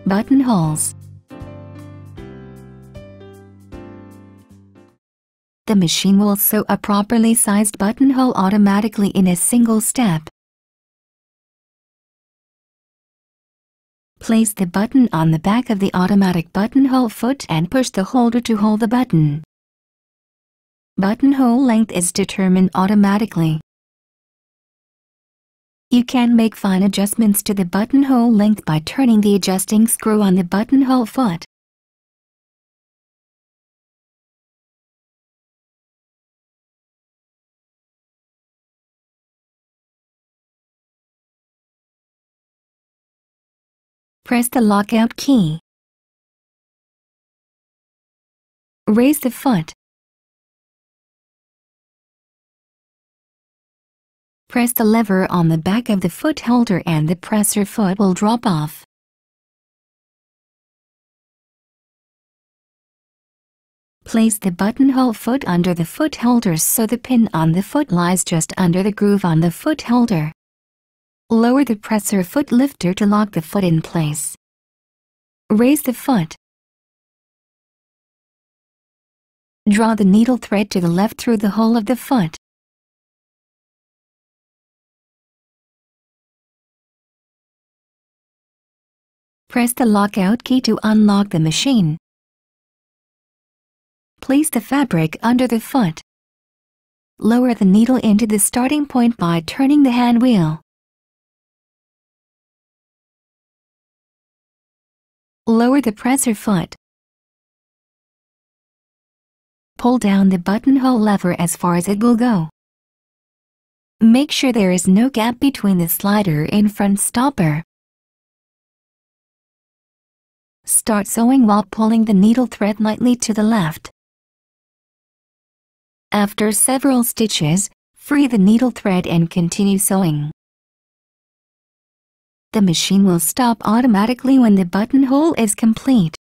Buttonholes. The machine will sew a properly sized buttonhole automatically in a single step. Place the button on the back of the automatic buttonhole foot and push the holder to hold the button. Buttonhole length is determined automatically. You can make fine adjustments to the buttonhole length by turning the adjusting screw on the buttonhole foot. Press the lockout key. Raise the foot. Press the lever on the back of the foot holder and the presser foot will drop off. Place the buttonhole foot under the foot holder so the pin on the foot lies just under the groove on the foot holder. Lower the presser foot lifter to lock the foot in place. Raise the foot. Draw the needle thread to the left through the hole of the foot. Press the lockout key to unlock the machine. Place the fabric under the foot. Lower the needle into the starting point by turning the hand wheel. Lower the presser foot. Pull down the buttonhole lever as far as it will go. Make sure there is no gap between the slider and front stopper. Start sewing while pulling the needle thread lightly to the left. After several stitches, free the needle thread and continue sewing. The machine will stop automatically when the buttonhole is complete.